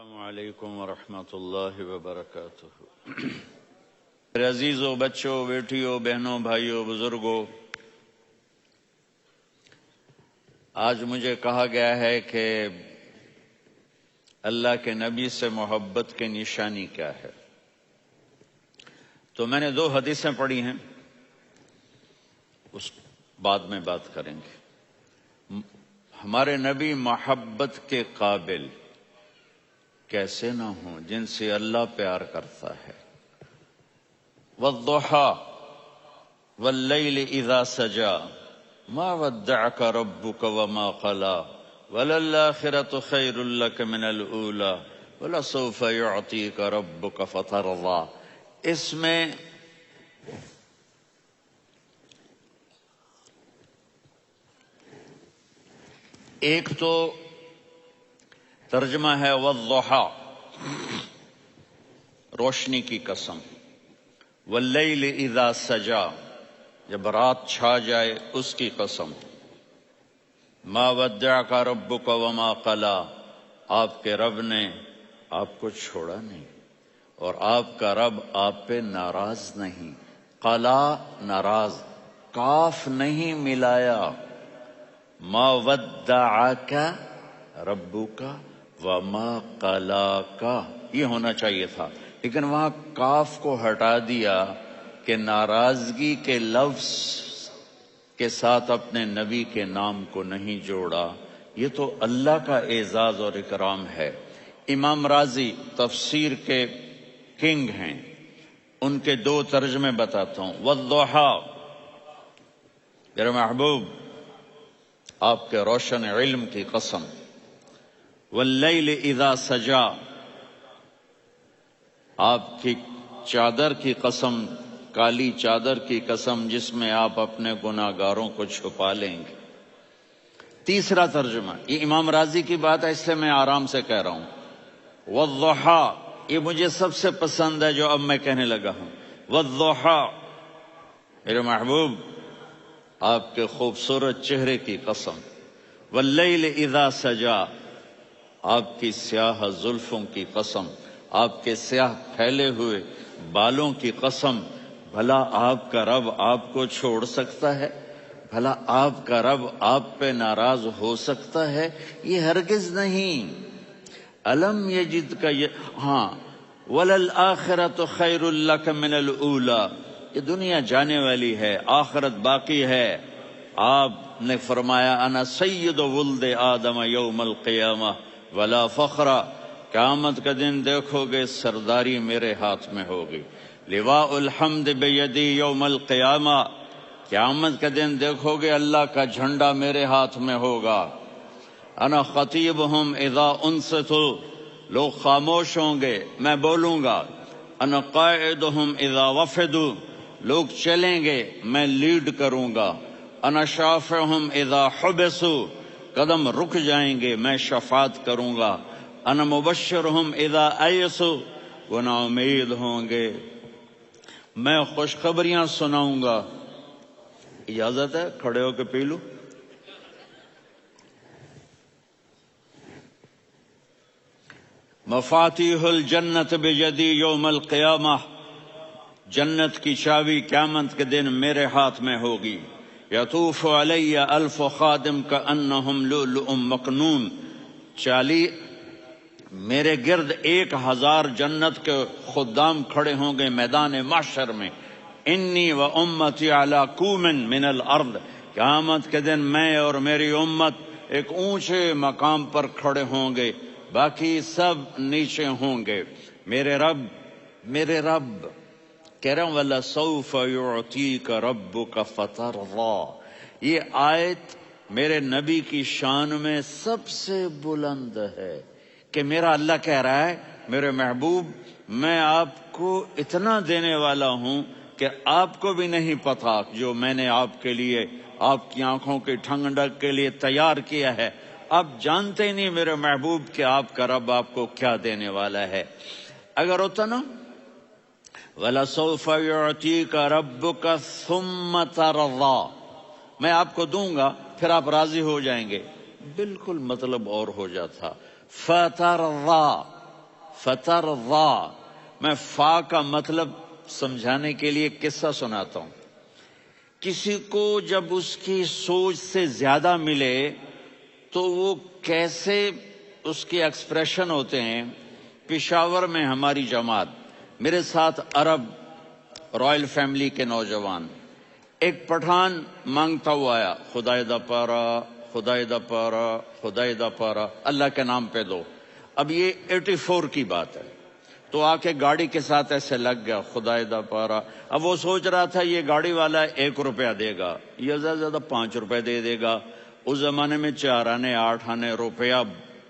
السلام علیکم ورحمۃ اللہ وبرکاتہ۔ میرے عزیزوں، بچوں، بیٹیوں، بہنوں، بھائیوں، بزرگوں، آج مجھے کہا گیا ہے کہ اللہ کے نبی سے محبت کی نشانی کیا ہے، تو میں نے 2 حدیثیں پڑھی ہیں، اس بعد میں بات کریں گے۔ ہمارے نبی محبت کے قابل کیسے نہ ہوں جن سے اللہ پیار کرتا ہے۔ والضحى واللیل اذا سجا ما ودعك ربك وما قلى وللآخرة خیر لك من الأولى ولسوف يعطيك ربك فترضى۔ اس میں ایک تو ترجمہ ہے والضحى، روشنی کی قسم، واللیل اذا سجا، جب رات چھا جائے اس کی قسم، ما ودعک ربک وما قلی، آپ کے رب نے آپ کو چھوڑا نہیں اور آپ کا رب آپ پہ ناراض نہیں۔ قلا ناراض، کاف نہیں ملایا، ما ودعک ربک وما قلاک یہ ہونا چاہیے تھا، لیکن وہاں کاف کو ہٹا دیا کہ ناراضگی کے لفظ کے ساتھ اپنے نبی کے نام کو نہیں جوڑا۔ یہ تو اللہ کا اعزاز اور اکرام ہے۔ امام راضی تفسیر کے کنگ ہیں، ان کے 2 ترجمے بتاتا ہوں۔ والضحیٰ، میرے محبوب آپ کے روشن علم کی قسم۔ واللیل اذا سجا، آپ کی چادر کی قسم، کالی چادر کی قسم جس میں آپ اپنے گناہگاروں کو چھپا لیں گے۔ تیسرا ترجمہ، یہ امام راضی کی بات ہے اس لیے میں آرام سے کہہ رہا ہوں۔ والضحیٰ، یہ مجھے سب سے پسند ہے جو اب میں کہنے لگا ہوں۔ والضحیٰ، میرے محبوب آپ کے خوبصورت چہرے کی قسم۔ واللیل اذا سجا، آپ کی سیاہ زلفوں کی قسم، آپ کے سیاہ پھیلے ہوئے بالوں کی قسم۔ بھلا آپ کا رب آپ کو چھوڑ سکتا ہے؟ بھلا آپ کا رب آپ پہ ناراض ہو سکتا ہے؟ یہ ہرگز نہیں۔ الم یجد کا ہاں، وللآخرۃ خیر لک من الاولی، یہ دنیا جانے والی ہے، آخرت باقی ہے۔ آپ نے فرمایا انا سید ولد آدم یوم القیامہ ولا فخر، قیامت کا دن دیکھو گے سرداری میرے ہاتھ میں ہوگی۔ لواء الحمد بیدی یوم القیامہ، قیامت کا دن دیکھو گے اللہ کا جھنڈا میرے ہاتھ میں ہوگا۔ انا خطیبہم اذا انصتوا، لوگ خاموش ہوں گے میں بولوں گا۔ انا قائدہم اذا وفدوا، لوگ چلیں گے میں لیڈ کروں گا۔ انا شافعہم اذا حبسوا، قدم رک جائیں گے میں شفاعت کروں گا۔ انا مبشرہم اذا ایسوا، وہ نا امید ہوں گے میں خوشخبریاں سناؤں گا۔ اجازت ہے کھڑے ہو کے پی لوں؟ مفاتیح الجنت بیدی یوم القیامہ، جنت کی چابی قیامت کے دن میرے ہاتھ میں ہوگی۔ یطوف علی الف خادم کانہم لؤلؤ مکنون، میرے گرد 1000 جنت کے خدام کھڑے ہوں گے میدان محشر میں۔ انی و امتی علی کوم من الارض، قیامت کے دن میں اور میری امت ایک اونچے مقام پر کھڑے ہوں گے، باقی سب نیچے ہوں گے۔ میرے رب کہہ رہا ہوں وَلَسَوْفَ يُعْطِيكَ رَبُّكَ فَتَرْضَىٰ، یہ آیت میرے نبی کی شان میں سب سے بلند ہے کہ میرا اللہ کہہ رہا ہے میرے محبوب میں آپ کو اتنا دینے والا ہوں کہ آپ کو بھی نہیں پتا جو میں نے آپ کے لیے، آپ کی آنکھوں کی ٹھنڈک کے لیے تیار کیا ہے۔ آپ جانتے ہی نہیں میرے محبوب کہ آپ کا رب آپ کو کیا دینے والا ہے۔ اگر ہوتا نا وَلَسَوْفَ يُعْطِيكَ رَبُّكَ ثُمَّ تَرْضَىٰ، میں آپ کو دوں گا پھر آپ راضی ہو جائیں گے، بالکل مطلب اور ہو جاتا۔ فَتَرْضَىٰ، فترضا، میں فا کا مطلب سمجھانے کے لیے قصہ سناتا ہوں. کسی کو جب اس کی سوچ سے زیادہ ملے تو وہ کیسے اس کے ایکسپریشن ہوتے ہیں. پشاور میں ہماری جماعت، میرے ساتھ عرب رائل فیملی کے نوجوان، ایک پٹھان مانگتا ہوا آیا، خدائے دا پارا، خدائے دا پارا، خدائے دا پارا، اللہ کے نام پہ دو. اب یہ 84 کی بات ہے. تو آ کے گاڑی کے ساتھ ایسے لگ گیا، خدائے دا پارا. اب وہ سوچ رہا تھا یہ گاڑی والا 1 روپیہ دے گا یا زیادہ زیادہ 5 روپے دے دے گا. اس زمانے میں 4 آنے 8 آنے روپیہ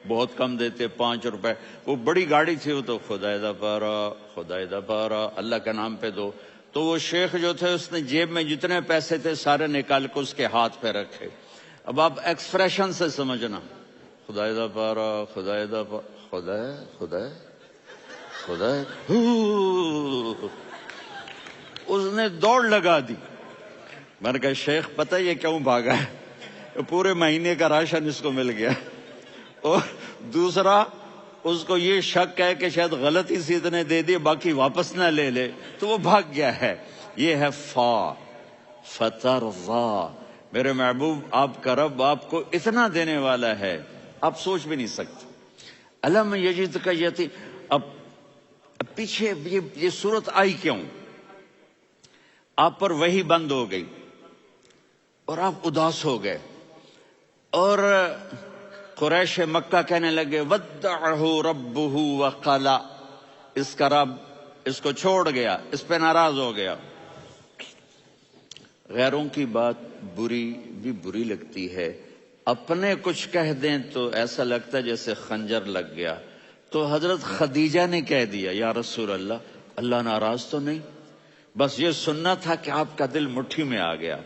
بہت کم دیتے، 5 روپے. وہ بڑی گاڑی تھی، وہ تو خدائے دا پارا، خدائے دا پارا، اللہ کے نام پہ دو. تو وہ شیخ جو تھے اس نے جیب میں جتنے پیسے تھے سارے نکال کے اس کے ہاتھ پہ رکھے. اب آپ ایکسپریشن سے سمجھنا، خدائے دا پارا، خدائے دا پارا، خدائے خدائے خدائے. اس نے دوڑ لگا دی. میں نے کہا شیخ پتہ یہ کیوں بھاگا ہے؟ پورے مہینے کا راشن اس کو مل گیا. اور دوسرا اس کو یہ شک ہے کہ شاید غلطی سے اتنے دے دیے باقی واپس نہ لے لے، تو وہ بھاگ گیا ہے. یہ ہے فا، فترضا. میرے محبوب آپ کا رب آپ کو اتنا دینے والا ہے آپ سوچ بھی نہیں سکتے. الم یجد کا یتیم. اب پیچھے یہ صورت آئی کیوں؟ آپ پر وحی بند ہو گئی اور آپ اداس ہو گئے، اور قریش مکہ کہنے لگے ودعہ ربہ وقلا، اس کا رب اس کو چھوڑ گیا، اس پہ ناراض ہو گیا. غیروں کی بات بری لگتی ہے، اپنے کچھ کہہ دیں تو ایسا لگتا ہے جیسے خنجر لگ گیا. تو حضرت خدیجہ نے کہہ دیا یا رسول اللہ ناراض تو نہیں؟ بس یہ سننا تھا کہ آپ کا دل مٹھی میں آ گیا.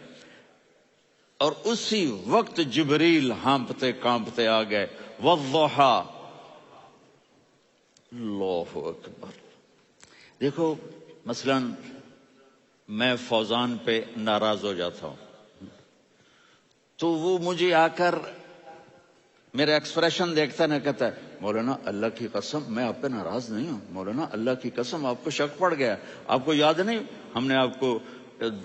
اور اسی وقت جبریل ہانپتے کانپتے آ گئے. والضحی، اللہ اکبر. دیکھو مثلا میں فوزان پہ ناراض ہو جاتا ہوں تو وہ مجھے آ کر میرا ایکسپریشن دیکھتا نہ کہتا ہے مولانا اللہ کی قسم میں آپ پہ ناراض نہیں ہوں، مولانا اللہ کی قسم آپ کو شک پڑ گیا، آپ کو یاد نہیں ہم نے آپ کو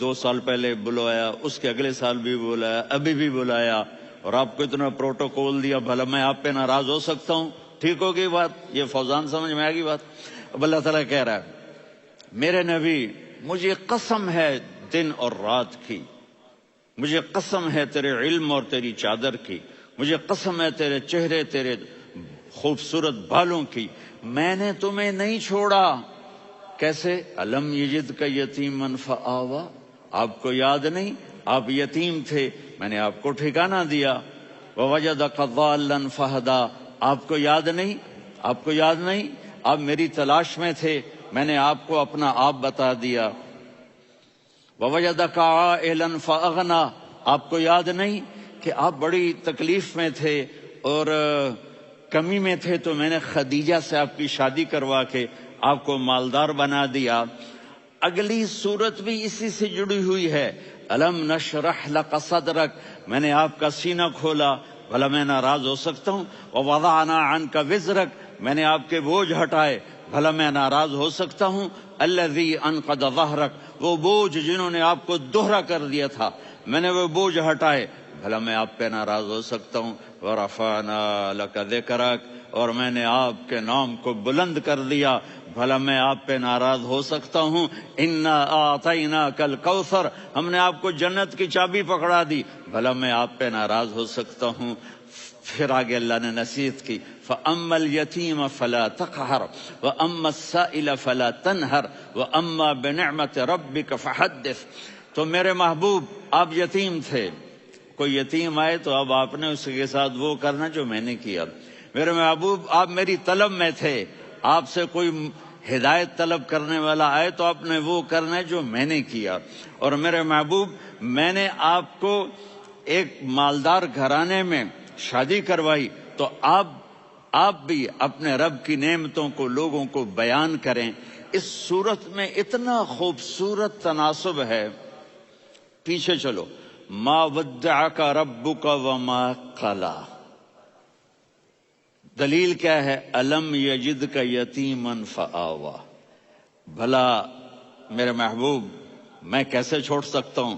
2 سال پہلے بلایا، اس کے اگلے سال بھی بلایا، ابھی بھی بلایا، اور آپ کو اتنا پروٹوکول دیا، بھلا میں آپ پہ ناراض ہو سکتا ہوں؟ ٹھیک ہوگی بات؟ یہ فوزان سمجھ میں آ گئی بات. اب اللہ تعالیٰ کہہ رہا ہے میرے نبی مجھے قسم ہے دن اور رات کی، مجھے قسم ہے تیرے علم اور تیری چادر کی، مجھے قسم ہے تیرے چہرے تیرے خوبصورت بالوں کی، میں نے تمہیں نہیں چھوڑا. کیسے؟ الم یجد کا یتیما فآوا، آپ کو یاد نہیں آپ یتیم تھے، میں نے آپ کو ٹھکانہ دیا. ووجدک ضالا فہدا، آپ کو یاد نہیں آپ میری تلاش میں تھے، میں نے آپ کو اپنا آپ بتا دیا. ووجدک عائلا فاغنا، آپ کو یاد نہیں کہ آپ بڑی تکلیف میں تھے اور کمی میں تھے تو میں نے خدیجہ سے آپ کی شادی کروا کے آپ کو مالدار بنا دیا. اگلی صورت بھی اسی سے جڑی ہوئی ہے. الم نشرح لک صدرک، میں نے آپ کا سینہ کھولا، بھلا میں ناراض ہو سکتا ہوں؟ ووضعنا عنک وزرک، میں نے آپ کے بوجھ ہٹائے، بھلا میں ناراض ہو سکتا ہوں؟ الذی انقض ظہرک، وہ بوجھ جنہوں نے آپ کو دوہرا کر دیا تھا میں نے وہ بوجھ ہٹائے، بھلا میں آپ پہ ناراض ہو سکتا ہوں؟ ورفعنا لک ذکرک، اور میں نے آپ کے نام کو بلند کر دیا، بھلا میں آپ پہ ناراض ہو سکتا ہوں؟ انا اعطیناک الکوثر، ہم نے آپ کو جنت کی چابی پکڑا دی، بھلا میں آپ پہ ناراض ہو سکتا ہوں؟ پھر آگے اللہ نے نصیحت کی فَأَمَّا الْيَتِيمَ فَلَا تَقْهَرْ وَأَمَّا السَّائِلَ فَلَا تَنْهَرْ وَأَمَّا بِنِعْمَةِ رَبِّكَ فَحَدِّثْ. تو میرے محبوب آپ یتیم تھے، کوئی یتیم آئے تو اب آپ نے اس کے ساتھ وہ کرنا جو میں نے کیا. میرے محبوب آپ میری طلب میں تھے، آپ سے کوئی ہدایت طلب کرنے والا آئے تو آپ نے وہ کرنا ہے جو میں نے کیا. اور میرے محبوب میں نے آپ کو ایک مالدار گھرانے میں شادی کروائی تو آپ بھی اپنے رب کی نعمتوں کو لوگوں کو بیان کریں. اس صورت میں اتنا خوبصورت تناسب ہے. پیچھے چلو، ما ودعک ربک وما قلا، دلیل کیا ہے؟ الم یجد کا یتیمن فآوا، بھلا میرے محبوب میں کیسے چھوڑ سکتا ہوں؟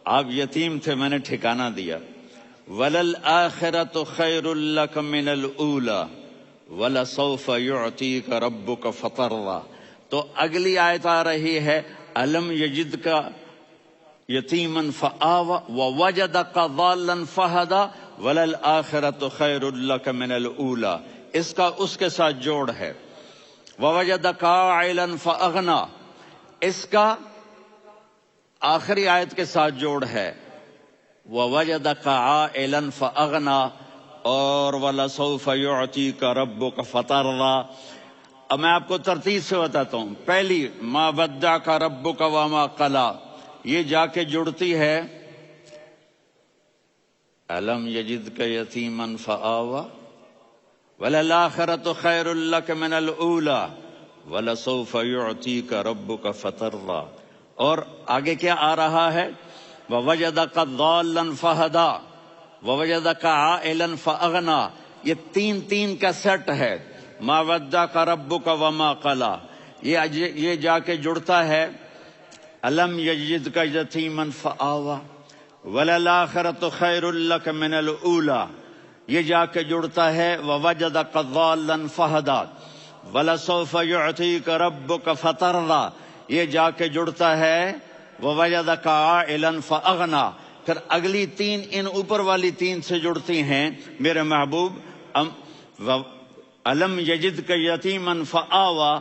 آپ یتیم تھے، میں نے ٹھکانہ دیا۔ وَلَلْآخِرَةُ خَيْرٌ لَكَ مِنَ الْأُولَى وَلَسَوْفَ يُعْطِيكَ رَبُّكَ فَتَرْضَىٰ۔ تو اگلی آیت آ رہی ہے الم یجد کا یتیمن فآوا ووجدک ضالا فہدا وللآخرۃ خیر لک من الاولی، اس کا اس کے ساتھ جوڑ ہے۔ ووجدک عائلا فاغنا، اس کا آخری آیت کے ساتھ جوڑ ہے ووجدک عائلا فاغنا اور ولسوف یعطیک ربک فترضیٰ۔ اب میں آپ کو ترتیب سے بتاتا ہوں۔ پہلی ما ودعک ربک وما قلی، یہ جا کے جڑتی ہے الم یجدک یتیما فآوا وللآخرۃ خیر لک من الاولی ولسوف یعطیک ربک فترضیٰ، اور آگے کیا آ رہا ہے؟ ووجدک ضالا فہدا ووجدک عائلا فاغنا۔ یہ تین تین کا سیٹ ہے۔ ما ودعک ربک وما قلی، یہ جا کے جڑتا ہے الم یجدک یتیما فآوا وللآخرۃ خیر لک من الاولی، یہ جا کے جڑتا ہے ووجدک ضالا فہدا ولسوف یعطیک ربک فترضیٰ، یہ جا کے جڑتا ہے ووجدک عائلا فاغنا۔ پھر اگلی تین ان اوپر والی تین سے جڑتی ہیں میرے محبوب۔ الم یجدک یتیما فآوا،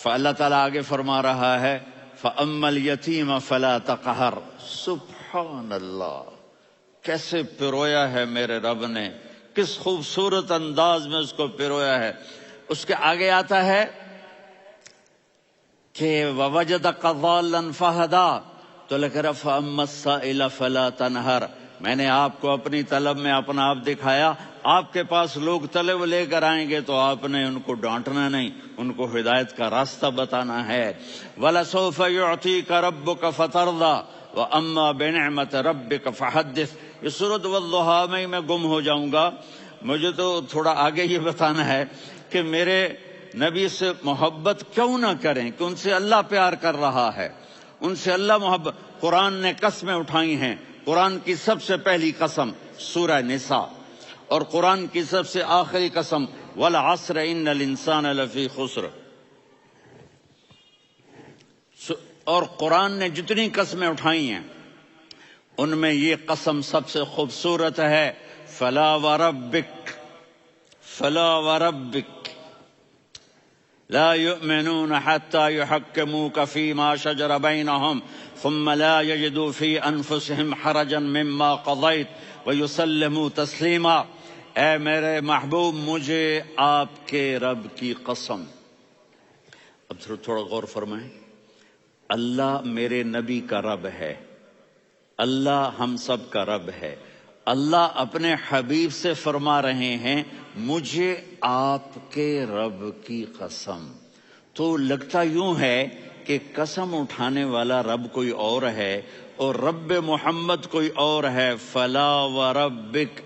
فاللہ تعالیٰ آگے فرما رہا ہے فأما الیتیم فلا تقہر۔ سبحان اللہ، کیسے پرویا ہے میرے رب نے، کس خوبصورت انداز میں اس کو پرویا ہے۔ اس کے آگے آتا ہے کہ ووجدک ضالا فہدا، تو لکھ رہا فأما السائل فلا تنہر، میں نے آپ کو اپنی طلب میں اپنا آپ دکھایا۔ آپ کے پاس لوگ طلب لے کر آئیں گے تو آپ نے ان کو ڈانٹنا نہیں، ان کو ہدایت کا راستہ بتانا ہے۔ وَلَسَوْفَ يُعْطِيكَ رَبُّكَ فَتَرْضَىٰ وَأَمَّا بِنِعْمَةِ رَبِّكَ فَحَدِّثْ۔ یہ سورۃ والضحیٰ میں میں گم ہو جاؤں گا، مجھے تو تھوڑا آگے یہ بتانا ہے کہ میرے نبی سے محبت کیوں نہ کریں، کہ ان سے اللہ پیار کر رہا ہے، ان سے اللہ محبت۔ قرآن نے قسمیں اٹھائی ہیں، قرآن کی سب سے پہلی قسم سورہ نساء، اور قرآن کی سب سے آخری قسم والعصر ان الانسان لفی خسر۔ اور قرآن نے جتنی قسمیں اٹھائی ہیں ان میں یہ قسم سب سے خوبصورت ہے، فلا وربک فلا وربک لا يؤمنون حتى يحكموك فيما شجر بينهم ثم لا يجدوا في انفسهم حرجا مما قضيت ويسلموا تسلیما۔ اے میرے محبوب، مجھے آپ کے رب کی قسم۔ اب تھوڑا غور فرمائیں، اللہ میرے نبی کا رب ہے، اللہ ہم سب کا رب ہے۔ اللہ اپنے حبیب سے فرما رہے ہیں مجھے آپ کے رب کی قسم۔ تو لگتا یوں ہے کہ قسم اٹھانے والا رب کوئی اور ہے اور رب محمد کوئی اور ہے۔ فلا وربک،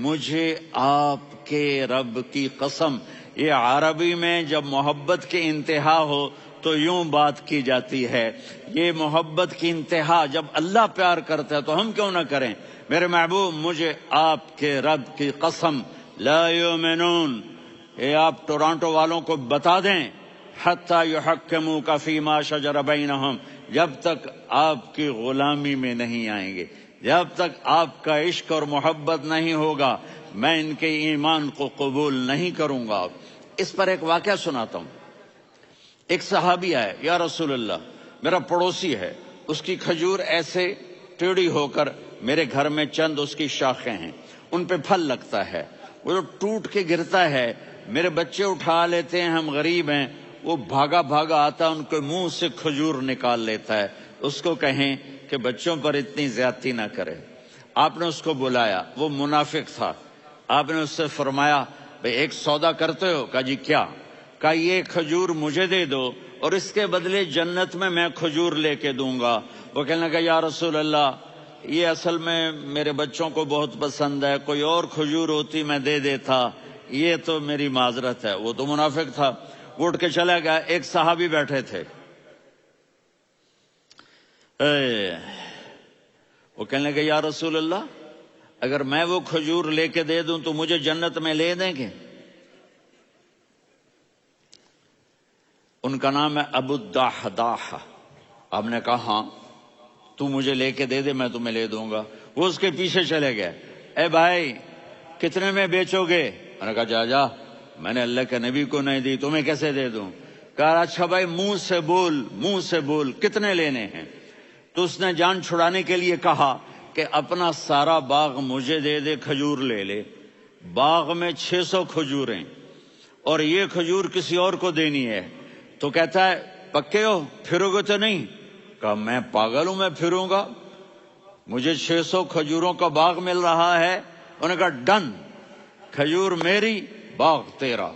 مجھے آپ کے رب کی قسم۔ یہ عربی میں جب محبت کی انتہا ہو تو یوں بات کی جاتی ہے، یہ محبت کی انتہا جب اللہ پیار کرتا ہے تو ہم کیوں نہ کریں۔ میرے محبوب، مجھے آپ کے رب کی قسم، لا یؤمنون، یہ آپ ٹورانٹو والوں کو بتا دیں، حتی یحکموک فیما شجر بینہم، جب تک آپ کی غلامی میں نہیں آئیں گے، جب تک آپ کا عشق اور محبت نہیں ہوگا، میں ان کے ایمان کو قبول نہیں کروں گا۔ اس پر ایک واقعہ سناتا ہوں۔ ایک صحابی آئے، یا رسول اللہ، میرا پڑوسی ہے، اس کی کھجور ایسے ٹیڑھی ہو کر میرے گھر میں چند اس کی شاخیں ہیں، ان پہ پھل لگتا ہے، وہ جو ٹوٹ کے گرتا ہے میرے بچے اٹھا لیتے ہیں، ہم غریب ہیں، وہ بھاگا بھاگا آتا ہے، ان کے منہ سے کھجور نکال لیتا ہے۔ اس کو کہیں کہ بچوں پر اتنی زیادتی نہ کرے۔ آپ نے اس کو بلایا، وہ منافق تھا، آپ نے اس سے فرمایا بھئی ایک سودا کرتے ہو؟ کہا جی کیا؟ کہا یہ کھجور مجھے دے دو اور اس کے بدلے جنت میں کھجور لے کے دوں گا۔ وہ کہنے لگا یا رسول اللہ، یہ اصل میں میرے بچوں کو بہت پسند ہے، کوئی اور کھجور ہوتی میں دے دیتا، یہ تو میری معذرت ہے، وہ تو منافق تھا، وہ اٹھ کے چلا گیا۔ ایک صحابی بیٹھے تھے، وہ کہنے لگے یا رسول اللہ، اگر میں وہ کھجور لے کے دے دوں تو مجھے جنت میں لے دیں گے؟ ان کا نام ہے ابو الدحداح۔ آپ نے کہا ہاں، تو مجھے لے کے دے دے، میں تمہیں لے دوں گا۔ وہ اس کے پیچھے چلے گئے، اے بھائی کتنے میں بیچو گے؟ میں نے کہا جا میں نے اللہ کے نبی کو نہیں دی، تمہیں کیسے دے دوں؟ کہا اچھا بھائی منہ سے بول کتنے لینے ہیں؟ تو اس نے جان چھڑانے کے لیے کہا کہ اپنا سارا باغ مجھے دے دے، کھجور لے لے۔ باغ میں 600 کھجوریں اور یہ کھجور کسی اور کو دینی ہے۔ تو کہتا ہے پکے ہو، پھرو گے تو نہیں؟ کہا میں پاگل ہوں، میں پھروں گا؟ مجھے 600 کھجوروں کا باغ مل رہا ہے۔ انہوں نے کہا ڈن، کھجور میری، باغ تیرا۔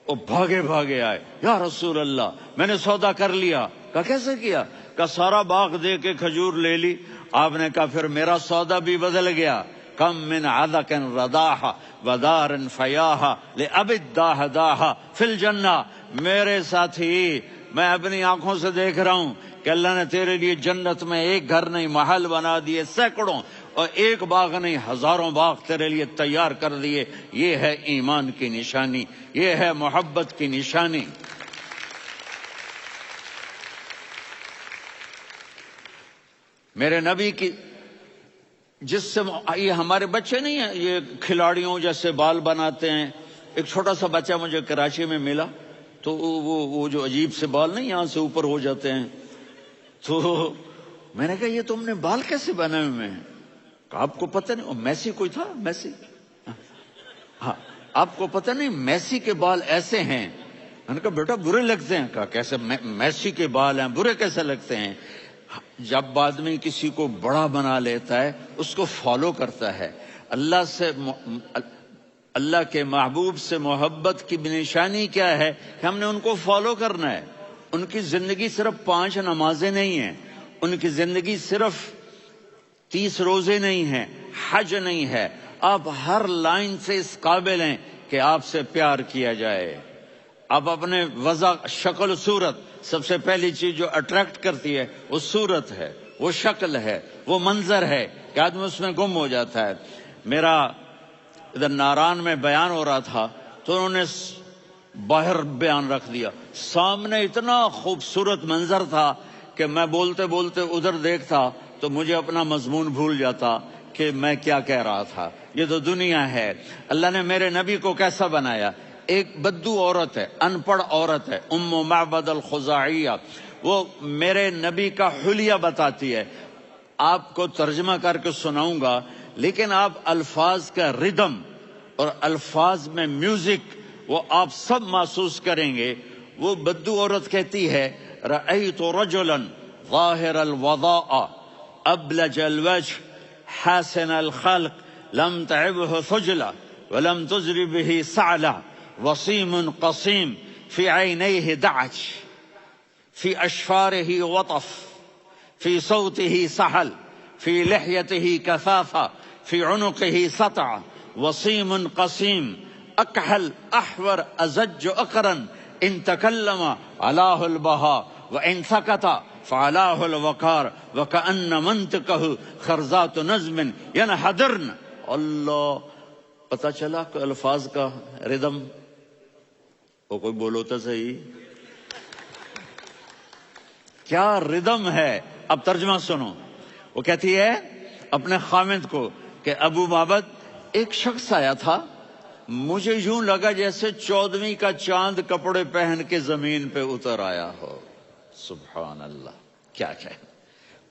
وہ بھاگے آئے، یا رسول اللہ میں نے سودا کر لیا۔ کہا کیسے کیا؟ کہا سارا باغ دے کے کھجور لے لی۔ آپ نے کہا پھر میرا سودا بھی بدل گیا۔ کم من عدق رداح ودار فیاح لأبی الدحداح فی الجنہ۔ میرے ساتھی، میں اپنی آنکھوں سے دیکھ رہا ہوں کہ اللہ نے تیرے لیے جنت میں ایک گھر نہیں محل بنا دیے سینکڑوں، اور ایک باغ نہیں ہزاروں باغ تیرے لیے تیار کر دیے۔ یہ ہے ایمان کی نشانی، یہ ہے محبت کی نشانی۔ میرے نبی کی جس سے یہ ہمارے بچے نہیں ہیں، یہ کھلاڑیوں جیسے بال بناتے ہیں۔ ایک چھوٹا سا بچہ مجھے کراچی میں ملا، تو وہ جو عجیب سے بال نہیں یہاں سے اوپر ہو جاتے ہیں، تو میں نے کہا یہ تم نے بال کیسے بنائے ہوئے ہیں؟ کہا آپ کو پتہ نہیں؟ میسی کوئی تھا، میسی، ہاں آپ کو پتہ نہیں میسی کے بال ایسے ہیں؟ میں نے کہا بیٹا برے لگتے ہیں۔ کہا کیسے؟ میسی کے بال ہیں، برے کیسے لگتے ہیں؟ جب آدمی کسی کو بڑا بنا لیتا ہے اس کو فالو کرتا ہے۔ اللہ کے محبوب سے محبت کی نشانی کیا ہے کہ ہم نے ان کو فالو کرنا ہے۔ ان کی زندگی صرف 5 نمازیں نہیں ہیں، ان کی زندگی صرف 30 روزے نہیں ہیں، حج نہیں ہے۔ آپ ہر لائن سے اس قابل ہیں کہ آپ سے پیار کیا جائے۔ آپ اپنے وضع، شکل، صورت، سب سے پہلی چیز جو اٹریکٹ کرتی ہے وہ صورت ہے، وہ شکل ہے، وہ منظر ہے کہ آدمی اس میں گم ہو جاتا ہے۔ میرا ادھر ناران میں بیان ہو رہا تھا تو انہوں نے باہر بیان رکھ دیا، سامنے اتنا خوبصورت منظر تھا کہ میں بولتے بولتے ادھر دیکھتا تو مجھے اپنا مضمون بھول جاتا کہ میں کیا کہہ رہا تھا۔ یہ تو دنیا ہے۔ اللہ نے میرے نبی کو کیسا بنایا؟ ایک بدو عورت ہے، ان پڑھ عورت ہے، ام معبد الخزاعیہ، وہ میرے نبی کا حلیہ بتاتی ہے۔ آپ کو ترجمہ کر کے سناؤں گا، لیکن آپ الفاظ کا ردم اور الفاظ میں میوزک وہ آپ سب محسوس کریں گے۔ وہ بدو عورت کہتی ہے رأیت رجلا ظاہر الوضاء ابلج الوجه حاسن الخلق لم تعبه ثجلة ولم تزر به سعلة وصيم قصيم في عينيه دعج في أشفاره وطف في صوته سحل في لحيته كثافة في عنقه سطع وصيم قصيم أكحل أحور أزج أقرن إن تكلم علاه البهاء وإن سكت فعلاه الوقار وكأن منطقه خرزات نظم ينحدرن۔ اللہ، پتہ چلا کہ الفاظ کا ردم، وہ کوئی بولو تو صحیح، کیا ردم ہے۔ اب ترجمہ سنو۔ وہ کہتی ہے اپنے خامند کو کہ ابو معبد، ایک شخص آیا تھا، مجھے یوں لگا جیسے 14ویں کا چاند کپڑے پہن کے زمین پہ اتر آیا ہو۔ سبحان اللہ، کیا کہے،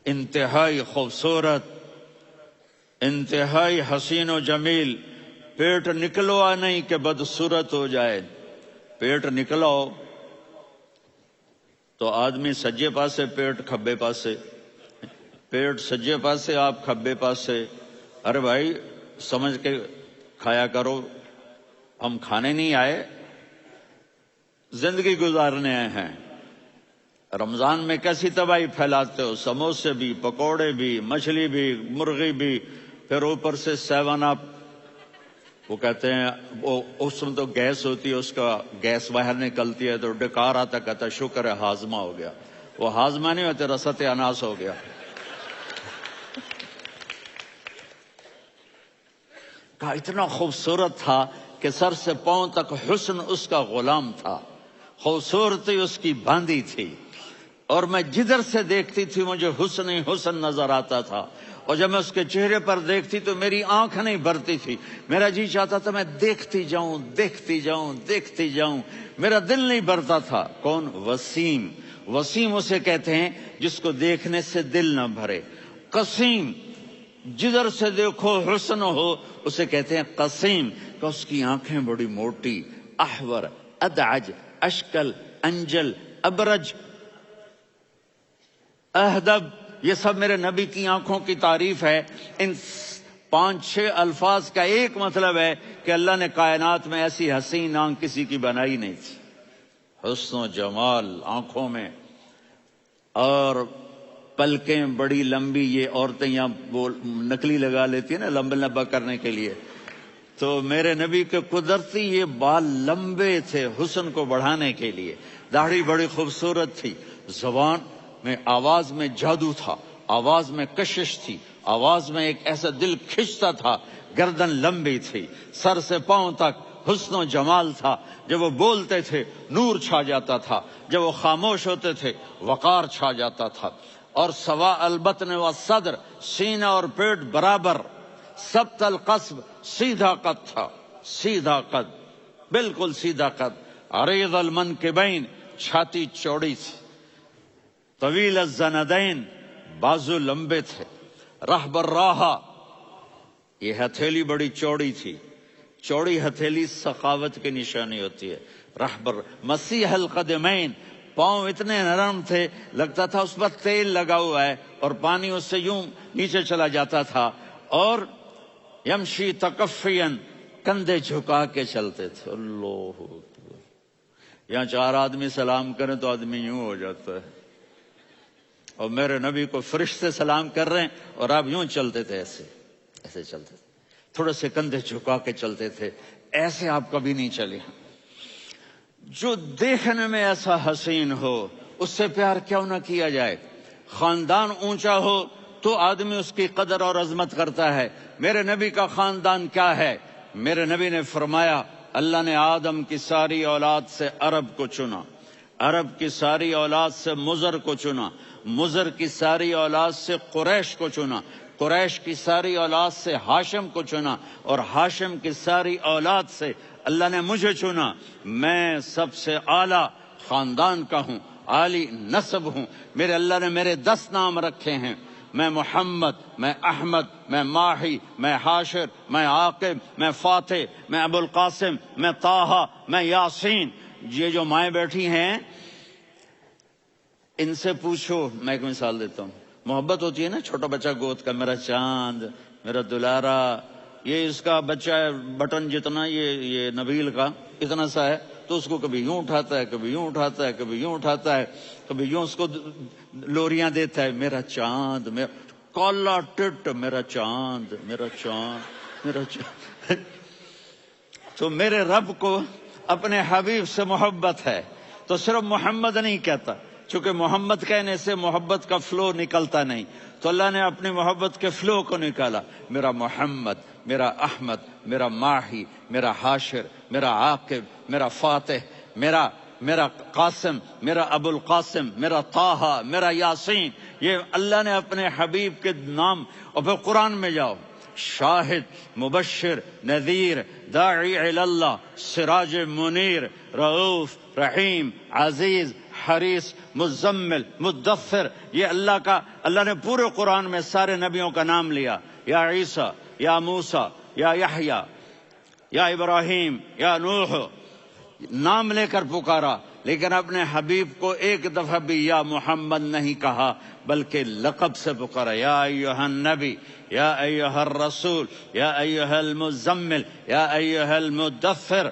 انتہائی خوبصورت، انتہائی حسین و جمیل۔ پیٹ نکلوا نہیں کہ بدصورت ہو جائے، پیٹ نکلاؤ تو آدمی سجے پاسے، پیٹ کھبے پاسے، پیٹ سجے پاسے، آپ کھبے پاسے۔ ارے بھائی سمجھ کے کھایا کرو، ہم کھانے نہیں آئے، زندگی گزارنے آئے ہیں۔ رمضان میں کیسی تباہی پھیلاتے ہو، سموسے بھی، پکوڑے بھی، مچھلی بھی، مرغی بھی، پھر اوپر سے 7 اپ۔ وہ کہتے ہیں اس میں تو گیس ہوتی ہے، اس کا گیس باہر نکلتی ہے تو ڈکار آتا، کہتا شکر ہے ہاضمہ ہو گیا. وہ ہاضمہ نہیں ہوتے، رسط اناس ہو گیا. کہا اتنا خوبصورت تھا کہ سر سے پاؤں تک حسن اس کا غلام تھا، خوبصورتی اس کی باندھی تھی، اور میں جدھر سے دیکھتی تھی مجھے حسن ہی حسن نظر آتا تھا. اور جب میں اس کے چہرے پر دیکھتی تو میری آنکھ نہیں بھرتی تھی، میرا جی چاہتا تھا میں دیکھتی جاؤں دیکھتی جاؤں دیکھتی جاؤں، میرا دل نہیں بھرتا تھا. کون؟ وسیم. وسیم اسے کہتے ہیں جس کو دیکھنے سے دل نہ بھرے. قسیم، جدھر سے دیکھو حسن ہو، اسے کہتے ہیں قسیم. کہ اس کی آنکھیں بڑی موٹی، احور، ادعج، اشکل، انجل، ابرج، اہدب، یہ سب میرے نبی کی آنکھوں کی تعریف ہے. ان 5-6 الفاظ کا ایک مطلب ہے کہ اللہ نے کائنات میں ایسی حسین آنکھ کسی کی بنائی نہیں تھی. حسن و جمال آنکھوں میں، اور پلکیں بڑی لمبی. یہ عورتیں یہاں نکلی لگا لیتی ہیں نا لمبا لمبا کرنے کے لیے، تو میرے نبی کے قدرتی یہ بال لمبے تھے حسن کو بڑھانے کے لیے. داڑھی بڑی خوبصورت تھی. زبان میں، آواز میں جادو تھا، آواز میں کشش تھی، آواز میں ایک ایسا دل کھنچتا تھا. گردن لمبی تھی، سر سے پاؤں تک حسن و جمال تھا. جب وہ بولتے تھے نور چھا جاتا تھا، جب وہ خاموش ہوتے تھے وقار چھا جاتا تھا. اور سوا البطن و صدر، سینہ اور پیٹ برابر. سبت القصب، سیدھا قد تھا، سیدھا قد، بالکل سیدھا قد. عریض المنکبین، چھاتی چوڑی تھی. طویل الزندین، بازو لمبے تھے. رحب الراحہ، یہ ہتھیلی بڑی چوڑی تھی. چوڑی ہتھیلی سخاوت کی نشانی ہوتی ہے. رحبر. مسیح القدمین، پاؤں اتنے نرم تھے لگتا تھا اس پر تیل لگا ہوا ہے اور پانی اس سے یوں نیچے چلا جاتا تھا. اور یمشی تکفین، کندھے جھکا کے چلتے تھے. اللہ اکبر. یہاں 4 آدمی سلام کریں تو آدمی یوں ہو جاتا ہے، اور میرے نبی کو فرشتے سلام کر رہے ہیں اور آپ یوں چلتے تھے، ایسے ایسے چلتے تھے، تھوڑے سے کندھے جھکا کے چلتے تھے. ایسے آپ کبھی نہیں چلے. جو دیکھنے میں ایسا حسین ہو اس سے پیار کیوں نہ کیا جائے. خاندان اونچا ہو تو آدمی اس کی قدر اور عظمت کرتا ہے. میرے نبی کا خاندان کیا ہے؟ میرے نبی نے فرمایا اللہ نے آدم کی ساری اولاد سے عرب کو چنا، عرب کی ساری اولاد سے مضر کو چنا، مضر کی ساری اولاد سے قریش کو چنا، قریش کی ساری اولاد سے ہاشم کو چنا، اور ہاشم کی ساری اولاد سے اللہ نے مجھے چنا. میں سب سے اعلیٰ خاندان کا ہوں، عالی نسب ہوں. میرے اللہ نے میرے 10 نام رکھے ہیں. میں محمد، میں احمد، میں ماہی، میں حاشر، میں عاقب، میں فاتح، میں ابو القاسم، میں طٰہٰ، میں یاسین. یہ جو مائیں بیٹھی ہیں ان سے پوچھو. میں ایک مثال دیتا ہوں. محبت ہوتی ہے نا، چھوٹا بچہ گود کا، میرا چاند، میرا دلارا. یہ اس کا بچہ ہے بٹن جتنا، یہ نبیل کا اتنا سا ہے، تو اس کو کبھی یوں اٹھاتا ہے، کبھی یوں اٹھاتا ہے، کبھی یوں اٹھاتا ہے، کبھی یوں اس کو لوریاں دیتا ہے. میرا چاند، میرا کالا ٹٹ، میرا چاند، میرا چاند، میرا چاند. تو میرے رب کو اپنے حبیب سے محبت ہے تو صرف محمد نہیں کہتا، چونکہ محمد کہنے سے محبت کا فلو نکلتا نہیں، تو اللہ نے اپنی محبت کے فلو کو نکالا. میرا محمد، میرا احمد، میرا ماہی، میرا حاشر، میرا عاقب، میرا فاتح، میرا قاسم، میرا ابو القاسم، میرا طٰہٰ، میرا یاسین. یہ اللہ نے اپنے حبیب کے نام. اور پھر قرآن میں جاؤ، شاہد، مبشر، نذیر، داعی الی اللہ، سراج منیر، رؤوف، رحیم، عزیز، حریص، مزمل، مدثر. یہ اللہ نے پورے قرآن میں سارے نبیوں کا نام لیا. یا عیسیٰ، یا موسیٰ، یا یحییٰ، یا ابراہیم، یا نوح، نام لے کر پکارا. لیکن اپنے حبیب کو ایک دفعہ بھی یا محمد نہیں کہا بلکہ لقب سے پکارا. یا ایھا النبی، یا ایھا الرسول، یا ایھا المزمل، یا ایھا المدثر.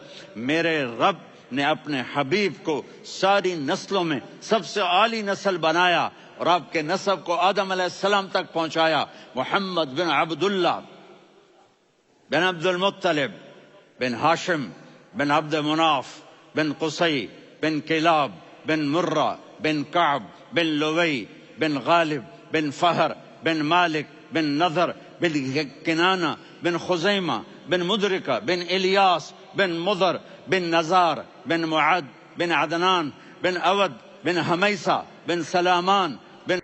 میرے رب نے اپنے حبیب کو ساری نسلوں میں سب سے عالی نسل بنایا اور آپ کے نسب کو آدم علیہ السلام تک پہنچایا. محمد بن عبداللہ بن عبد المطلب بن ہاشم بن عبد مناف بن قصی بن کلاب بن مرہ بن کعب بن لوی بن غالب بن فہر بن مالک بن نضر بن کنانہ بن خزیمہ بن مدرکہ بن الیاس بن مضر بن نزار بن معد بن عدنان بن اود بن حمیسہ بن سلامان بن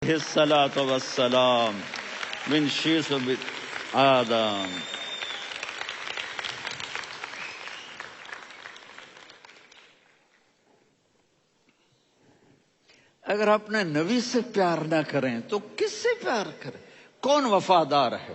الصلاۃ والسلام من شیث آدم. اگر اپنے نبی سے پیار نہ کریں تو کس سے پیار کریں؟ کون وفادار ہے؟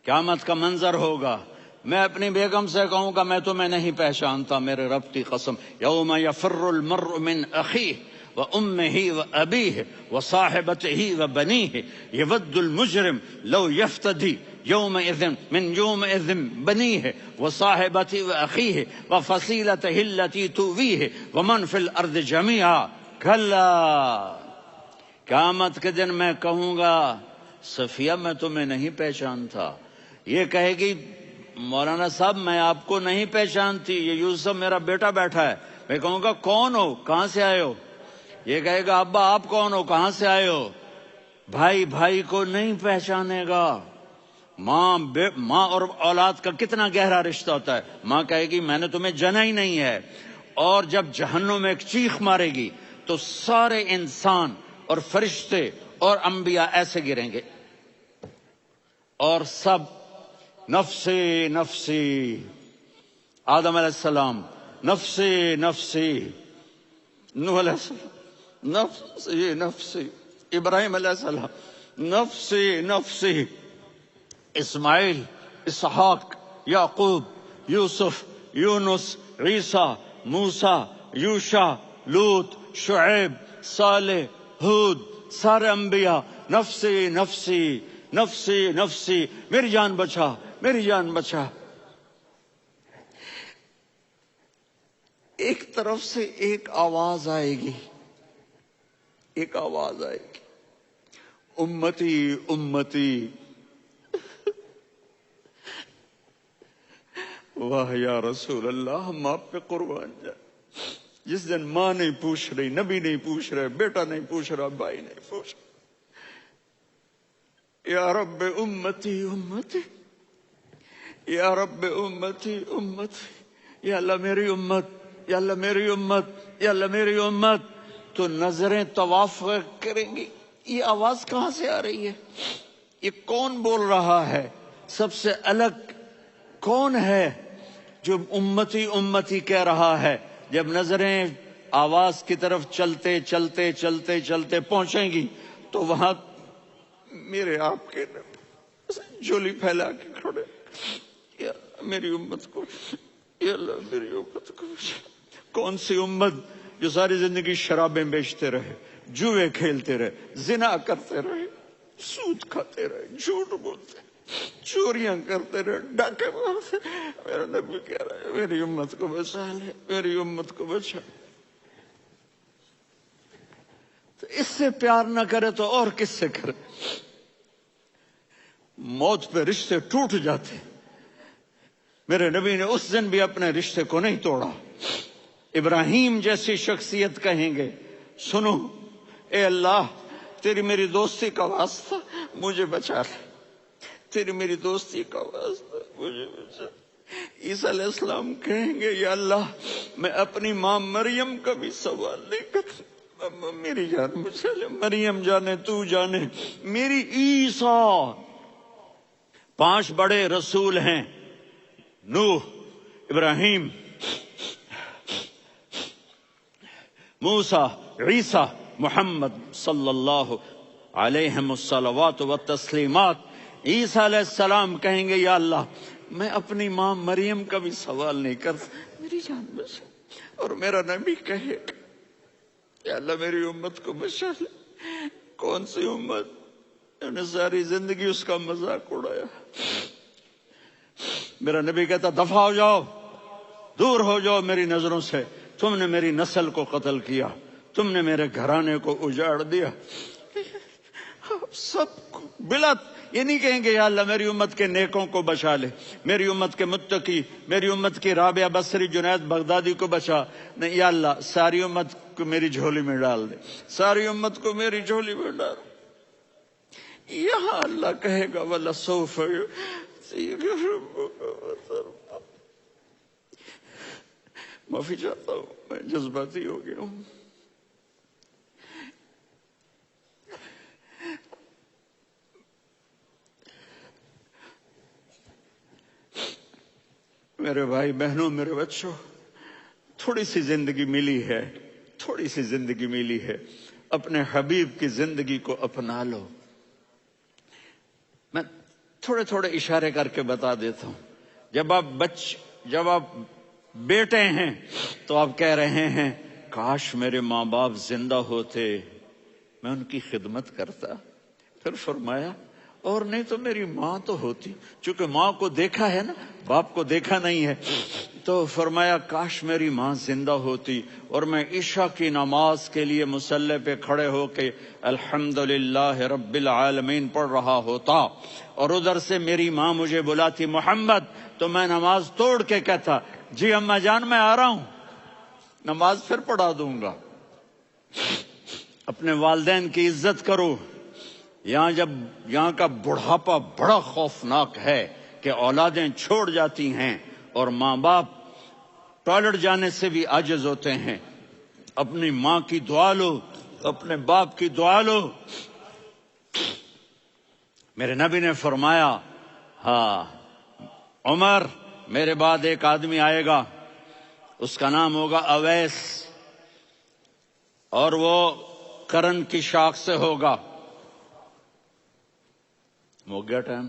قیامت کا منظر ہوگا، میں اپنی بیگم سے کہوں گا میں تمہیں نہیں پہچانتا میرے رب کی قسم. یوم یفر المرء من اخیہ وامہ وابیہ وصاحبتہ وبنیہ یود المجرم لو یفتدی یومئذ من یومئذ بنیہ وصاحبتہ واخیہ وفصیلتہ التی تؤویہ ومن فی الارض جمیعا. کلا، قیامت کے دن میں کہوں گا صفیہ میں تمہیں نہیں پہچانتا. یہ کہے گی مولانا صاحب میں آپ کو نہیں پہچانتی، یہ یوسف میرا بیٹا بیٹھا ہے. میں کہوں گا کون ہو، کہاں سے آئے ہو؟ یہ کہے گا ابا آپ کون ہو، کہاں سے آئے ہو؟ بھائی بھائی کو نہیں پہچانے گا. ماں اور اولاد کا کتنا گہرا رشتہ ہوتا ہے. ماں کہے گی میں نے تمہیں جنا ہی نہیں ہے. اور جب جہنم میں ایک چیخ مارے گی تو سارے انسان اور فرشتے اور انبیاء ایسے گریں گے اور سب نفسی نفسی. آدم علیہ السلام نفسی نفسی، نوح علیہ السلام نفسی نفسی، ابراہیم علیہ السلام نفسی نفسی، اسماعیل، اسحاق، یعقوب، یوسف، یونس، عیسیٰ، موسیٰ، یوشع، لوط، شعیب، صالح، ہود، سارے انبیاء نفسی نفسی نفسی نفسی، میری جان بچا میری جان بچا. ایک طرف سے ایک آواز آئے گی، ایک آواز آئے گی، امتی امتی. واہ یا رسول اللہ، ہم آپ پہ قربان جائیں. جس دن ماں نہیں پوچھ رہی، نبی نہیں پوچھ رہے، بیٹا نہیں پوچھ رہا، بھائی نہیں پوچھ رہا، یا رب امتی امتی، یا رب امتی امتی، یا اللہ میری امت، یا اللہ میری امت، یا اللہ میری امت. تو نظریں طواف کریں گی. یہ آواز کہاں سے آ رہی ہے؟ یہ کون بول رہا ہے؟ سب سے الگ کون ہے جو امتی امتی کہہ رہا ہے؟ جب نظریں آواز کی طرف چلتے چلتے چلتے چلتے پہنچیں گی تو وہاں میرے آپ کے جولی پھیلا کے کھڑے، یا میری امت کو، یا اللہ میری امت کو. کون سی امت جو ساری زندگی شرابیں بیچتے رہے، جوئے کھیلتے رہے، زنا کرتے رہے، سود کھاتے رہے، جھوٹ بولتے رہے، چوریاں کرتے رہے، ڈاکے مارتے رہے. میرا نبی کہہ رہا ہے میری امت کو بچا لے، میری امت کو بچا. تو اس سے پیار نہ کرے تو اور کس سے کرے؟ موت پہ رشتے ٹوٹ جاتے. میرے نبی نے اس دن بھی اپنے رشتے کو نہیں توڑا. ابراہیم جیسی شخصیت کہیں گے سنو اے اللہ تیری میری دوستی کا واسطہ مجھے بچا لے، تیری میری دوستی کا واسطہ مجھے بچا. عیسیٰ علیہ السلام کہیں گے یا اللہ میں اپنی ماں مریم کا بھی سوال نہیں کرتا، میری جان بچا لے. مریم جانے تو جانے، میری عیسیٰ 5 بڑے رسول ہیں، نوح، ابراہیم، موسیٰ، عیسیٰ، محمد صلی اللہ علیہ الصلوات والتسلیمات۔ عیسیٰ علیہ السلام کہیں گے یا اللہ میں اپنی ماں مریم کا بھی سوال نہیں کرتا، میری جان بچا۔ اور میرا نبی کہے یا اللہ میری امت کو بچا لے۔ کون سی امت؟ انہوں نے ساری زندگی اس کا مذاق اڑایا۔ میرا نبی کہتا دفع ہو جاؤ، دور ہو جاؤ میری نظروں سے، تم نے میری نسل کو قتل کیا، تم نے میرے گھرانے کو اجاڑ دیا۔ سب بلا یہ نہیں کہیں گے یا اللہ میری امت کے نیکوں کو بچا لے، میری امت کے متقی، میری امت کی رابعہ بصری، جنید بغدادی کو بچا، نہیں یا اللہ ساری امت کو میری جھولی میں ڈال دے، ساری امت کو میری جھولی میں ڈال۔ یہاں اللہ کہے گا وَلَسَوْفَ معافی چاہتا ہوں، میں جذباتی ہو گیا ہوں۔ میرے بھائی بہنوں، میرے بچوں، تھوڑی سی زندگی ملی ہے، تھوڑی سی زندگی ملی ہے، اپنے حبیب کی زندگی کو اپنا لو۔ میں تھوڑے تھوڑے اشارے کر کے بتا دیتا ہوں۔ جب آپ بیٹے ہیں تو آپ کہہ رہے ہیں کاش میرے ماں باپ زندہ ہوتے، میں ان کی خدمت کرتا۔ پھر فرمایا اور نہیں تو میری ماں تو ہوتی، چونکہ ماں کو دیکھا ہے نا، باپ کو دیکھا نہیں ہے، تو فرمایا کاش میری ماں زندہ ہوتی اور میں عشاء کی نماز کے لیے مصلی پہ کھڑے ہو کے الحمدللہ رب العالمین پڑھ رہا ہوتا، اور ادھر سے میری ماں مجھے بلاتی محمد، تو میں نماز توڑ کے کہتا جی اماں جان میں آ رہا ہوں، نماز پھر پڑھا دوں گا۔ اپنے والدین کی عزت کرو۔ یہاں کا بڑھاپا بڑا خوفناک ہے کہ اولادیں چھوڑ جاتی ہیں اور ماں باپ ٹوائلٹ جانے سے بھی عاجز ہوتے ہیں۔ اپنی ماں کی دعا لو، اپنے باپ کی دعا لو۔ میرے نبی نے فرمایا ہاں عمر میرے بعد ایک آدمی آئے گا، اس کا نام ہوگا اویس، اور وہ کرن کی شاخ سے ہوگا۔ ہو گیا ٹائم؟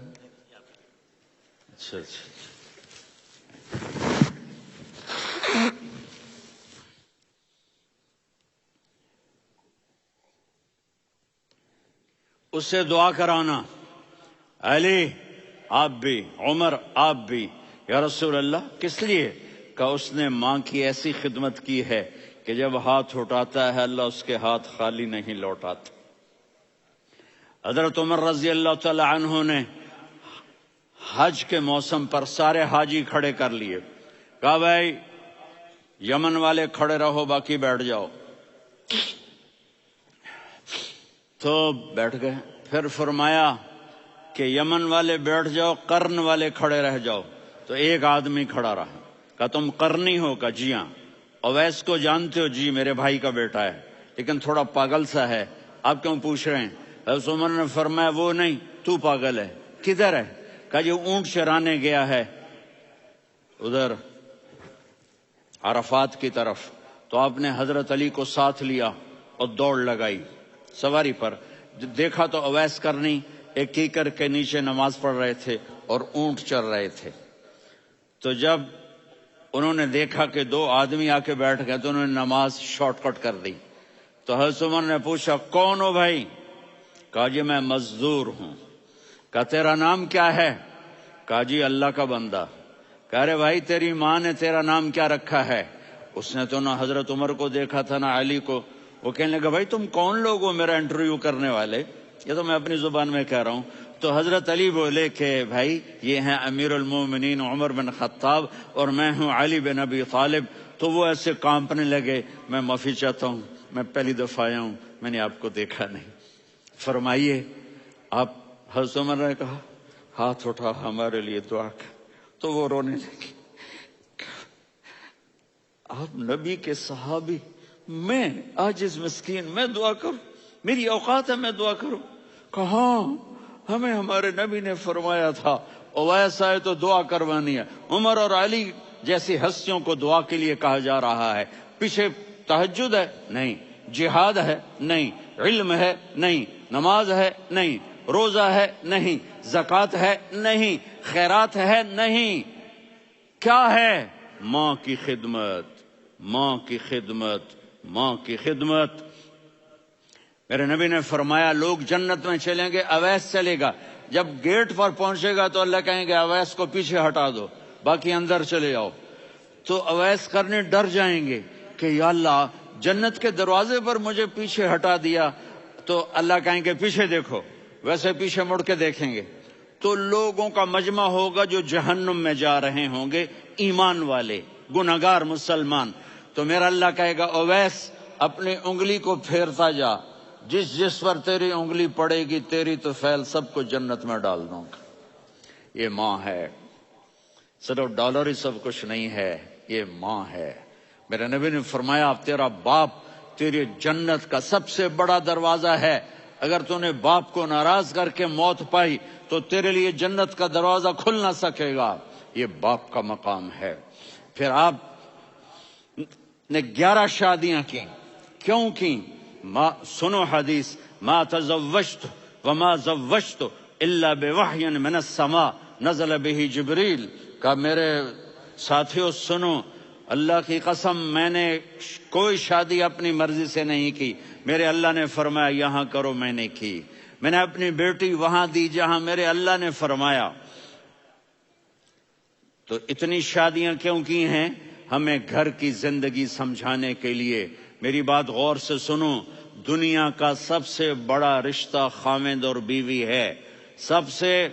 اچھا اس سے دعا کرانا، علی آپ بھی، عمر آپ بھی، یا رسول اللہ کس لیے؟ کہ اس نے ماں کی ایسی خدمت کی ہے کہ جب ہاتھ اٹھاتا ہے اللہ اس کے ہاتھ خالی نہیں لوٹاتا۔ حضرت عمر رضی اللہ تعالی عنہ نے حج کے موسم پر سارے حاجی کھڑے کر لیے، کہا بھائی یمن والے کھڑے رہو باقی بیٹھ جاؤ، تو بیٹھ گئے۔ پھر فرمایا کہ یمن والے بیٹھ جاؤ، قرن والے کھڑے رہ جاؤ، تو ایک آدمی کھڑا رہا۔ کہا تم قرنی ہو؟ کہا جی ہاں۔ اویس کو جانتے ہو؟ جی میرے بھائی کا بیٹا ہے لیکن تھوڑا پاگل سا ہے، آپ کیوں پوچھ رہے ہیں؟ حضرت عمر نے فرمایا وہ نہیں، تو پاگل ہے۔ کدھر ہے؟ کہا جی اونٹ چرانے گیا ہے ادھر عرفات کی طرف۔ تو آپ نے حضرت علی کو ساتھ لیا اور دوڑ لگائی سواری پر۔ دیکھا تو اویس کرنی ایک کیکر کے نیچے نماز پڑھ رہے تھے اور اونٹ چر رہے تھے۔ تو جب انہوں نے دیکھا کہ 2 آدمی آ کے بیٹھ گئے تو انہوں نے نماز شارٹ کٹ کر دی۔ تو حضرت عمر نے پوچھا کون ہو بھائی؟ کہا جی میں مزدور ہوں۔ کہا تیرا نام کیا ہے؟ کہا جی اللہ کا بندہ۔ کہہ رہے بھائی تیری ماں نے تیرا نام کیا رکھا ہے؟ اس نے تو نہ حضرت عمر کو دیکھا تھا نہ علی کو۔ وہ کہنے لگا بھائی تم کون لوگ ہو میرا انٹرویو کرنے والے؟ یہ تو میں اپنی زبان میں کہہ رہا ہوں۔ تو حضرت علی بولے کہ بھائی یہ ہیں امیر المومنین عمر بن خطاب اور میں ہوں علی بن ابی طالب۔ تو وہ ایسے کانپنے لگے، میں معافی چاہتا ہوں، میں پہلی دفعہ آیا ہوں، میں نے آپ کو دیکھا نہیں، فرمائیے آپ۔ حضرت عمر نے کہا ہاتھ اٹھا ہمارے لیے دعا کر۔ تو وہ رونے لگے۔ آپ نبی کے صحابی، میں عاجز مسکین، میں دعا کروں؟ میری اوقات ہے میں دعا کروں؟ کہا ہمیں ہمارے نبی نے فرمایا تھا اویس آئے تو دعا کروانی ہے. عمر اور علی جیسی ہستیوں کو دعا کے لیے کہا جا رہا ہے. پیچھے تہجد ہے نہیں، جہاد ہے نہیں، علم ہے نہیں، نماز ہے نہیں، روزہ ہے نہیں، زکوٰۃ ہے نہیں، خیرات ہے نہیں. کیا ہے؟ ماں کی خدمت، ماں کی خدمت، ماں کی خدمت. میرے نبی نے فرمایا لوگ جنت میں چلیں گے، اویس چلے گا. جب گیٹ پر پہنچے گا تو اللہ کہیں گے اویس کو پیچھے ہٹا دو، باقی اندر چلے جاؤ. تو اویس کرنے ڈر جائیں گے کہ یا اللہ جنت کے دروازے پر مجھے پیچھے ہٹا دیا. تو اللہ کہیں گے پیچھے دیکھو، ویسے پیچھے مڑ کے دیکھیں گے تو لوگوں کا مجمع ہوگا جو جہنم میں جا رہے ہوں گے، ایمان والے، گنہگار مسلمان. تو میرا اللہ کہے گا اویس اپنی انگلی کو پھیرتا جا، جس جس پر تیری انگلی پڑے گی تیری تو فیل سب کو جنت میں ڈال دوں گا. یہ ماں ہے، صرف ڈالر ہی سب کچھ نہیں ہے، یہ ماں ہے. میرے نبی نے فرمایا تیرا باپ تیری جنت کا سب سے بڑا دروازہ ہے. اگر تو نے باپ کو ناراض کر کے موت پائی تو تیرے لیے جنت کا دروازہ کھل نہ سکے گا. یہ باپ کا مقام ہے. پھر آپ نے 11 شادیاں کی. کیوں کی؟ سنو حدیث، ما تزوجت وما زوجت الا بوحی من السماء نزل به جبریل. کہ میرے ساتھیوں سنو، اللہ کی قسم میں نے کوئی شادی اپنی مرضی سے نہیں کی. میرے اللہ نے فرمایا یہاں کرو، میں نے کی. میں نے اپنی بیٹی وہاں دی جہاں میرے اللہ نے فرمایا. تو اتنی شادیاں کیوں کی ہیں؟ ہمیں گھر کی زندگی سمجھانے کے لیے. میری بات غور سے سنو، دنیا کا سب سے بڑا رشتہ خاوند اور بیوی ہے. سب سے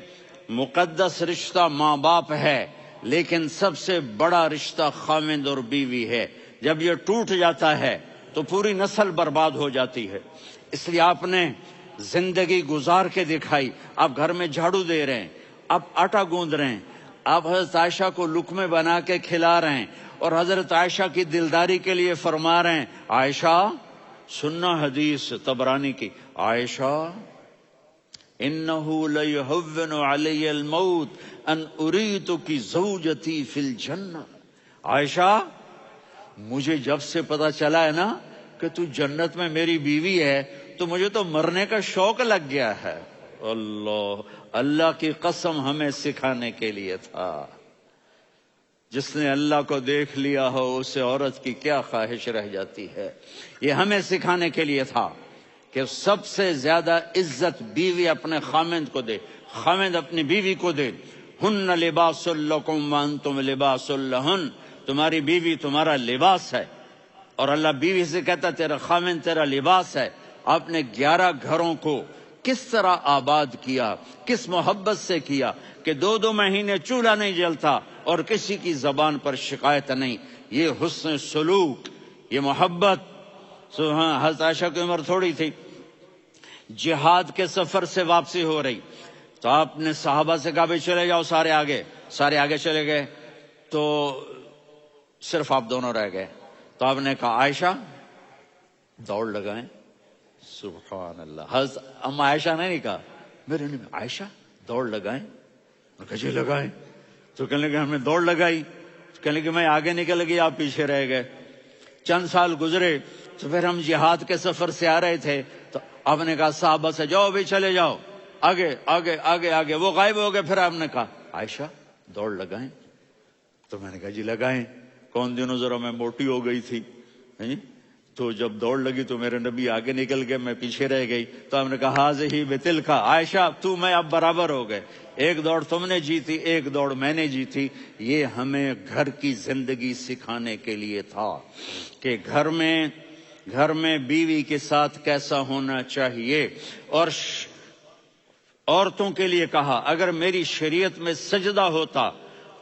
مقدس رشتہ ماں باپ ہے، لیکن سب سے بڑا رشتہ خاوند اور بیوی ہے. جب یہ ٹوٹ جاتا ہے تو پوری نسل برباد ہو جاتی ہے. اس لیے آپ نے زندگی گزار کے دکھائی. آپ گھر میں جھاڑو دے رہے ہیں، آپ آٹا گوندھ رہے ہیں، آپ حضرت عائشہ کو لقمے بنا کے کھلا رہے ہیں، اور حضرت عائشہ کی دلداری کے لیے فرما رہے ہیں عائشہ سننا حدیث طبرانی کی، عائشہ انہو لیہون علی الموت ان اریتک زوجتی فی الجنہ. عائشہ مجھے جب سے پتا چلا ہے نا کہ تو جنت میں میری بیوی ہے تو مجھے تو مرنے کا شوق لگ گیا ہے. اللہ کی قسم ہمیں سکھانے کے لیے تھا. جس نے اللہ کو دیکھ لیا ہو اسے عورت کی کیا خواہش رہ جاتی ہے. یہ ہمیں سکھانے کے لیے تھا کہ سب سے زیادہ عزت بیوی اپنے خاوند کو دے، خاوند اپنی بیوی کو دے. ہن لباس لکم وانتم لباس لہن، تمہاری بیوی تمہارا لباس ہے. اور اللہ بیوی سے کہتا تیرا خاوند تیرا لباس ہے. آپ نے 11 گھروں کو کس طرح آباد کیا، کس محبت سے کیا کہ 2 مہینے چولہا نہیں جلتا اور کسی کی زبان پر شکایت نہیں. یہ حسن سلوک، یہ محبت. حضرت عائشہ کی عمر تھوڑی تھی، جہاد کے سفر سے واپسی ہو رہی تو آپ نے صحابہ سے کہا بھائی چلے جاؤ سارے آگے چلے گئے تو صرف آپ دونوں رہ گئے. تو آپ نے کہا عائشہ دوڑ لگائیں. سبحان اللہ. حضرت اما عائشہ نے نہیں کہا، میرے نے عائشہ دوڑ لگائیں. جی لگائیں. تو کہنے لگے ہم نے دوڑ لگائی. کہنے لگے میں آگے نکل گئی آپ پیچھے رہ گئے. چند سال گزرے تو پھر ہم جہاد کے سفر سے آ رہے تھے تو آپ نے کہا صحابہ سے جاؤ بھی چلے جاؤ آگے آگے آگے آگے. وہ غائب ہو گئے. پھر آپ نے کہا عائشہ دوڑ لگائیں. تو میں نے کہا جی لگائیں. کون دنوں ذرا میں موٹی ہو گئی تھی تو جب دوڑ لگی تو میرے نبی آگے نکل گئے، میں پیچھے رہ گئی. تو ہم نے کہا ہاذہ بتلک، عائشہ تو میں اب برابر ہو گئے. ایک دوڑ تم نے جیتی، ایک دوڑ میں نے جیتی. یہ ہمیں گھر کی زندگی سکھانے کے لیے تھا کہ گھر میں بیوی کے ساتھ کیسا ہونا چاہیے. اور عورتوں کے لیے کہا اگر میری شریعت میں سجدہ ہوتا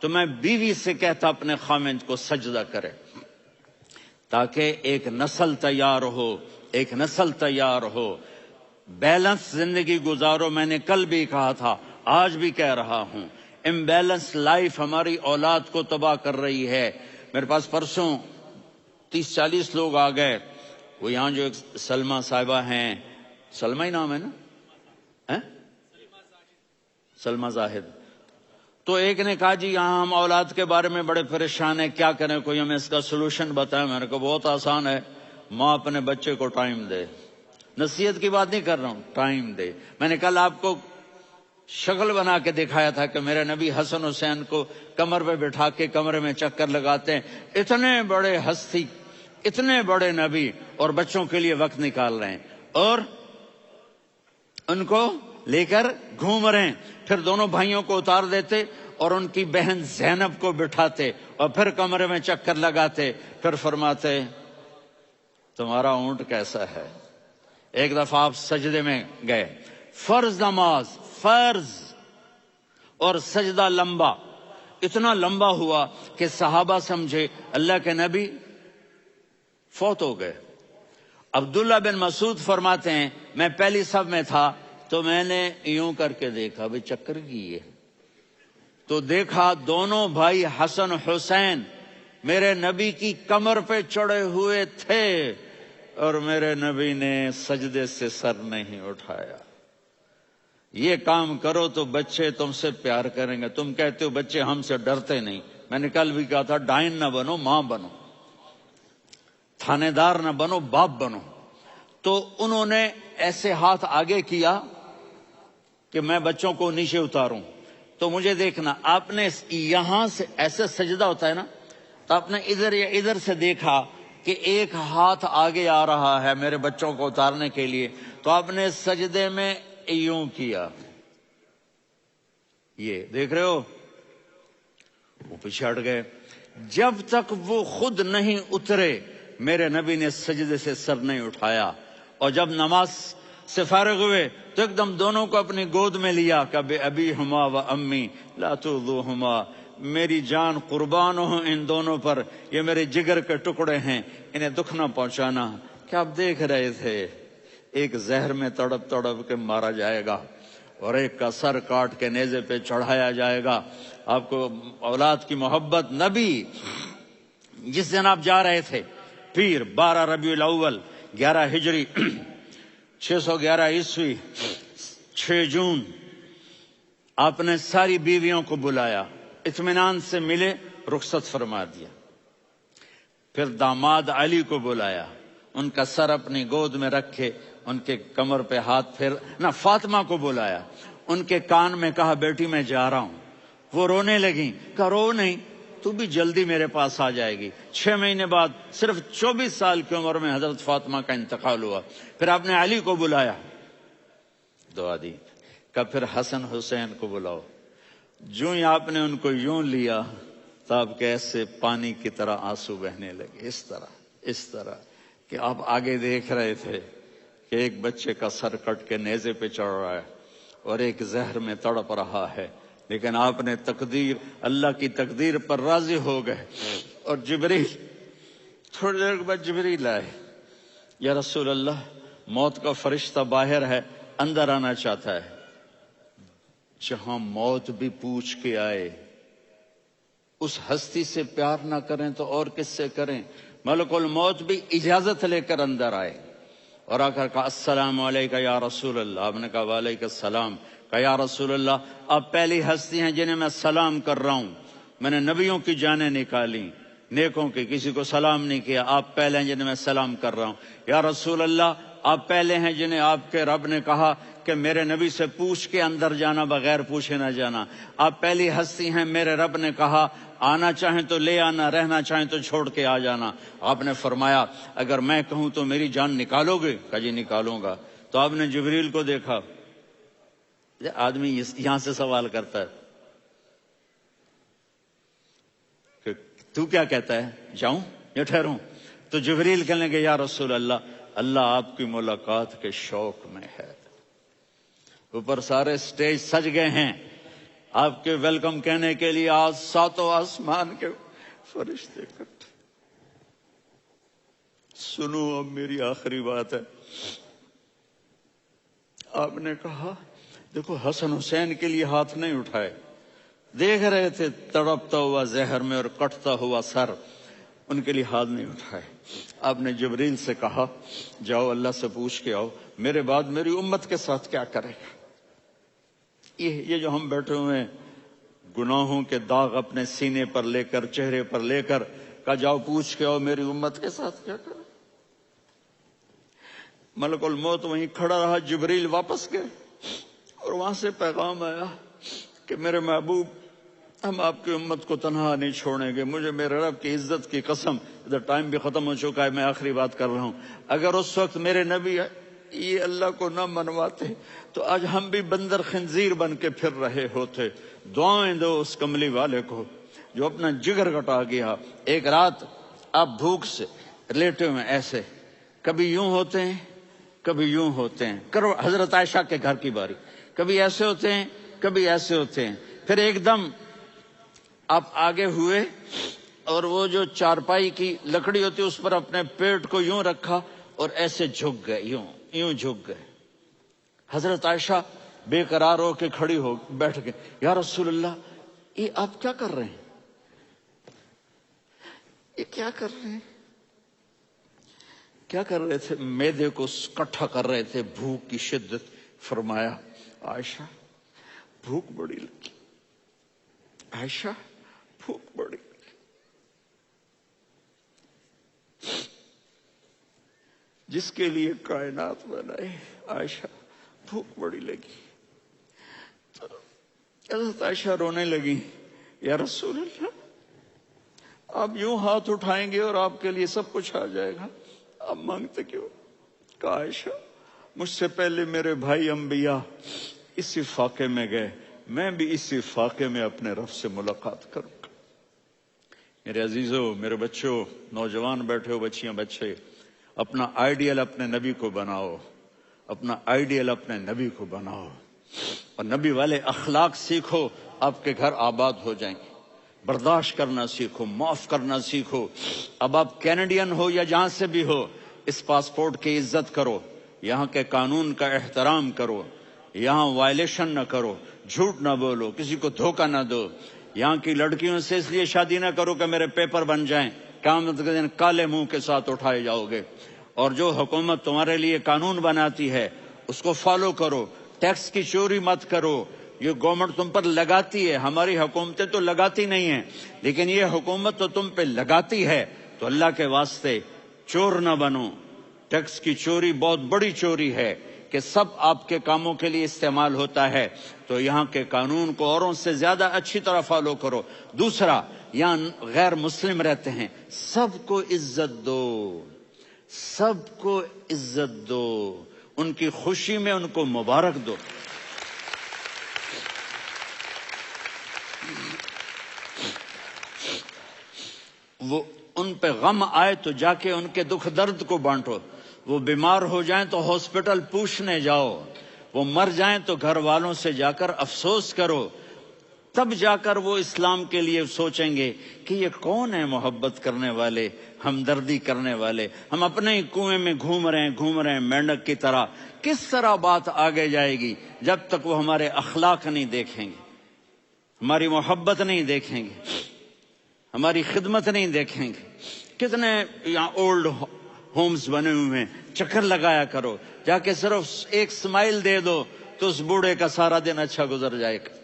تو میں بیوی سے کہتا اپنے خاوند کو سجدہ کرے، تاکہ ایک نسل تیار ہو، ایک نسل تیار ہو. بیلنس زندگی گزارو. میں نے کل بھی کہا تھا، آج بھی کہہ رہا ہوں، امبیلنس لائف ہماری اولاد کو تباہ کر رہی ہے. میرے پاس پرسوں 30-40 لوگ آ گئے. وہ یہاں جو ایک سلمہ صاحبہ ہیں، سلمہ ہی نام ہے نا، سلمہ زاہد. تو ایک نے کہا جی یہاں ہم اولاد کے بارے میں بڑے پریشان ہیں، کیا کریں، کوئی ہمیں اس کا سولوشن بتائیں. میں نے کہا بہت آسان ہے، ماں اپنے بچے کو ٹائم دے. نصیحت کی بات نہیں کر رہا ہوں، ٹائم دے. میں نے کل آپ کو شکل بنا کے دکھایا تھا کہ میرے نبی حسن حسین کو کمر پہ بٹھا کے کمرے میں چکر لگاتے ہیں. اتنے بڑے ہستی، اتنے بڑے نبی، اور بچوں کے لیے وقت نکال رہے ہیں اور ان کو لے کر گھوم رہے ہیں. پھر دونوں بھائیوں کو اتار دیتے اور ان کی بہن زینب کو بٹھاتے اور پھر کمرے میں چکر لگاتے. پھر فرماتے تمہارا اونٹ کیسا ہے. ایک دفعہ آپ سجدے میں گئے، فرض نماز، فرض، اور سجدہ لمبا، اتنا لمبا ہوا کہ صحابہ سمجھے اللہ کے نبی فوت ہو گئے. عبداللہ بن مسعود فرماتے ہیں میں پہلی صف میں تھا تو میں نے یوں کر کے دیکھا، بھئی چکر کی ہے، تو دیکھا دونوں بھائی حسن حسین میرے نبی کی کمر پہ چڑھے ہوئے تھے اور میرے نبی نے سجدے سے سر نہیں اٹھایا. یہ کام کرو تو بچے تم سے پیار کریں گے. تم کہتے ہو بچے ہم سے ڈرتے نہیں. میں نے کل بھی کہا تھا ڈائن نہ بنو، ماں بنو، تھانے دار نہ بنو، باپ بنو. تو انہوں نے ایسے ہاتھ آگے کیا کہ میں بچوں کو نیچے اتاروں. تو مجھے دیکھنا، آپ نے یہاں سے ایسے سجدہ ہوتا ہے نا، تو آپ نے ادھر یا ادھر سے دیکھا کہ ایک ہاتھ آگے آ رہا ہے میرے بچوں کو اتارنے کے لیے، تو آپ نے سجدے میں یوں کیا. یہ دیکھ رہے ہو، وہ پیچھے ہٹ گئے. جب تک وہ خود نہیں اترے میرے نبی نے سجدے سے سر نہیں اٹھایا. اور جب نماز سے فارغ ہوئے تو ایک دم دونوں کو اپنی گود میں لیا کہ بے ابی ہما و امی لا تؤذوہما، میری جان قربان ہو ان دونوں پر، یہ میرے جگر کے ٹکڑے ہیں، انہیں دکھ نہ پہنچانا. کیا آپ دیکھ رہے تھے ایک زہر میں تڑپ تڑپ کے مارا جائے گا اور ایک کا سر کاٹ کے نیزے پہ چڑھایا جائے گا. آپ کو اولاد کی محبت. نبی جس دن آپ جا رہے تھے پیر 12 ربیع الاول 11 ہجری 611 عیسوی 6 جون، آپ نے ساری بیویوں کو بلایا، اطمینان سے ملے، رخصت فرما دیا. پھر داماد علی کو بلایا، ان کا سر اپنی گود میں رکھے، ان کے کمر پہ ہاتھ پھیر نہ. فاطمہ کو بلایا، ان کے کان میں کہا بیٹی میں جا رہا ہوں. وہ رونے لگیں، کہا رو نہیں، تو بھی جلدی میرے پاس آ جائے گی. 6 مہینے بعد صرف 24 سال کی عمر میں حضرت فاطمہ کا انتقال ہوا. پھر آپ نے علی کو بلایا، دعا دی، کہ پھر حسن حسین کو بلاؤ. جو ہی آپ نے ان کو یوں لیا تو آپ کے ایسے پانی کی طرح آنسو بہنے لگے. اس طرح کہ آپ آگے دیکھ رہے تھے کہ ایک بچے کا سر کٹ کے نیزے پہ چڑھ رہا ہے اور ایک زہر میں تڑپ رہا ہے، لیکن آپ نے تقدیر، اللہ کی تقدیر پر راضی ہو گئے. اور جبریل تھوڑی دیر کے بعد جبریل آئے، یا رسول اللہ موت کا فرشتہ باہر ہے، اندر آنا چاہتا ہے. جہاں موت بھی پوچھ کے آئے، اس ہستی سے پیار نہ کریں تو اور کس سے کریں. ملک الموت بھی اجازت لے کر اندر آئے اور آ کر کہا السلام علیکہ یا رسول اللہ. آپ نے کہا وعلیکم السلام. کہا یا رسول اللہ آپ پہلی ہستی ہیں جنہیں میں سلام کر رہا ہوں. میں نے نبیوں کی جانیں نکالی، نیکوں کی، کسی کو سلام نہیں کیا، آپ پہلے ہیں جنہیں میں سلام کر رہا ہوں. یا رسول اللہ آپ پہلے ہیں جنہیں آپ کے رب نے کہا کہ میرے نبی سے پوچھ کے اندر جانا، بغیر پوچھے نہ جانا. آپ پہلی ہستی ہیں میرے رب نے کہا آنا چاہیں تو لے آنا، رہنا چاہیں تو چھوڑ کے آ جانا. آپ نے فرمایا اگر میں کہوں تو میری جان نکالو گے؟ کہا جی نکالوں گا. تو آپ نے جبریل کو دیکھا. آدمی یہاں سے سوال کرتا ہے کہ تو کیا کہتا ہے، جاؤں یا ٹھہروں؟ تو جبریل کہنے لگے یا رسول اللہ اللہ آپ کی ملاقات کے شوق میں ہے. اوپر سارے سٹیج سج گئے ہیں آپ کے ویلکم کہنے کے لیے. آج 7 آسمان کے فرشتے اکٹھے. سنو اب میری آخری بات ہے. آپ نے کہا دیکھو حسن حسین کے لیے ہاتھ نہیں اٹھائے، دیکھ رہے تھے تڑپتا ہوا زہر میں اور کٹتا ہوا سر، ان کے لیے ہاتھ نہیں اٹھائے. آپ نے جبریل سے کہا جاؤ اللہ سے پوچھ کے آؤ میرے بعد میری امت کے ساتھ کیا کرے گا. یہ جو ہم بیٹھے ہوئے ہیں گناہوں کے داغ اپنے سینے پر لے کر چہرے پر لے کر، کہا جاؤ پوچھ کے آؤ میری امت کے ساتھ کیا کریں۔ ملک الموت وہیں کھڑا رہا، جبریل واپس گئے اور وہاں سے پیغام آیا کہ میرے محبوب ہم آپ کی امت کو تنہا نہیں چھوڑیں گے، مجھے میرے رب کی عزت کی قسم، ادھر ٹائم بھی ختم ہو چکا ہے، میں آخری بات کر رہا ہوں، اگر اس وقت میرے نبی یہ اللہ کو نہ منواتے تو آج ہم بھی بندر خنزیر بن کے پھر رہے ہوتے۔ دعائیں دو اس کملی والے کو جو اپنا جگر کٹا گیا۔ ایک رات آپ بھوک سے لیٹے ہوئے ایسے، کبھی یوں ہوتے ہیں کبھی یوں ہوتے ہیں، کرو حضرت عائشہ کے گھر کی باری، کبھی ایسے ہوتے ہیں کبھی ایسے ہوتے ہیں، پھر ایک دم آپ آگے ہوئے اور وہ جو چارپائی کی لکڑی ہوتی اس پر اپنے پیٹ کو یوں رکھا اور ایسے جھک گئے، یوں جھک گئے۔ حضرت عائشہ بے قرار ہو کے کھڑی ہو بیٹھ گئے، یا رسول اللہ یہ آپ کیا کر رہے ہیں، یہ کیا کر رہے ہیں؟ کیا کر رہے تھے؟ معدے کو کٹھا کر رہے تھے، بھوک کی شدت۔ فرمایا عائشہ بھوک بڑی لگی، عائشہ بھوک بڑی لگی، جس کے لیے کائنات بنائے عائشہ بھوک بڑی لگی۔ تو حضرت عائشہ رونے لگی، یا رسول اللہ آپ یوں ہاتھ اٹھائیں گے اور آپ کے لیے سب کچھ آ جائے گا، آپ مانگتے کیوں؟ کہا عائشہ مجھ سے پہلے میرے بھائی انبیاء اسی فاقے میں گئے، میں بھی اسی فاقے میں اپنے رب سے ملاقات کروں گا۔ میرے عزیزوں، میرے بچوں، نوجوان بیٹھے ہو، بچیاں بچے، اپنا آئیڈیل اپنے نبی کو بناؤ، اپنا آئیڈیل اپنے نبی کو بناؤ اور نبی والے اخلاق سیکھو، آپ کے گھر آباد ہو جائیں گے۔ برداشت کرنا سیکھو، معاف کرنا سیکھو۔ اب آپ کینیڈین ہو یا جہاں سے بھی ہو، اس پاسپورٹ کی عزت کرو، یہاں کے قانون کا احترام کرو، یہاں وائلیشن نہ کرو، جھوٹ نہ بولو، کسی کو دھوکہ نہ دو۔ یہاں کی لڑکیوں سے اس لیے شادی نہ کرو کہ میرے پیپر بن جائیں، قیامت کے دن کالے منہ کے ساتھ اٹھائے جاؤ گے۔ اور جو حکومت تمہارے لیے قانون بناتی ہے اس کو فالو کرو، ٹیکس کی چوری مت کرو۔ یہ گورنمنٹ تم پر لگاتی ہے، ہماری حکومتیں تو لگاتی نہیں ہیں، لیکن یہ حکومت تو تم پہ لگاتی ہے، تو اللہ کے واسطے چور نہ بنو۔ ٹیکس کی چوری بہت بڑی چوری ہے کہ سب آپ کے کاموں کے لیے استعمال ہوتا ہے، تو یہاں کے قانون کو اوروں سے زیادہ اچھی طرح فالو کرو۔ دوسرا، یہاں غیر مسلم رہتے ہیں، سب کو عزت دو، سب کو عزت دو، ان کی خوشی میں ان کو مبارک دو۔ وہ ان پہ غم آئے تو جا کے ان کے دکھ درد کو بانٹو، وہ بیمار ہو جائیں تو ہاسپٹل پوچھنے جاؤ، وہ مر جائیں تو گھر والوں سے جا کر افسوس کرو، تب جا کر وہ اسلام کے لیے سوچیں گے کہ یہ کون ہے محبت کرنے والے، ہمدردی کرنے والے۔ ہم اپنے ہی کنویں میں گھوم رہے ہیں مینڈک کی طرح۔ کس طرح بات آگے جائے گی جب تک وہ ہمارے اخلاق نہیں دیکھیں گے، ہماری محبت نہیں دیکھیں گے، ہماری خدمت نہیں دیکھیں گے۔ کتنے یہاں اولڈ ہومز بنے ہوئے ہیں، چکر لگایا کرو، جا کے صرف ایک سمائل دے دو تو اس بوڑھے کا سارا دن اچھا گزر جائے گا۔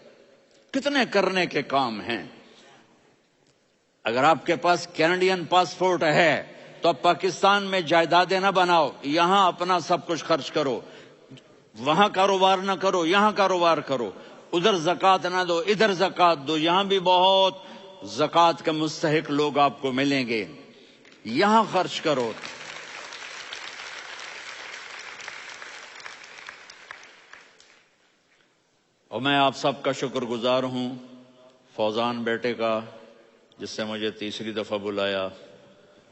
کتنے کرنے کے کام ہیں۔ اگر آپ کے پاس کینیڈین پاسپورٹ ہے تو اب پاکستان میں جائیدادیں نہ بناؤ، یہاں اپنا سب کچھ خرچ کرو، وہاں کاروبار نہ کرو، یہاں کاروبار کرو، ادھر زکوٰۃ نہ دو، ادھر زکوٰۃ دو، یہاں بھی بہت زکوٰۃ کے مستحق لوگ آپ کو ملیں گے، یہاں خرچ کرو۔ اور میں آپ سب کا شکر گزار ہوں، فوزان بیٹے کا، جس سے مجھے تیسری دفعہ بلایا،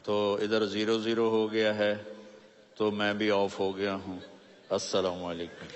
تو ادھر 0-0 ہو گیا ہے تو میں بھی آف ہو گیا ہوں۔ السلام علیکم۔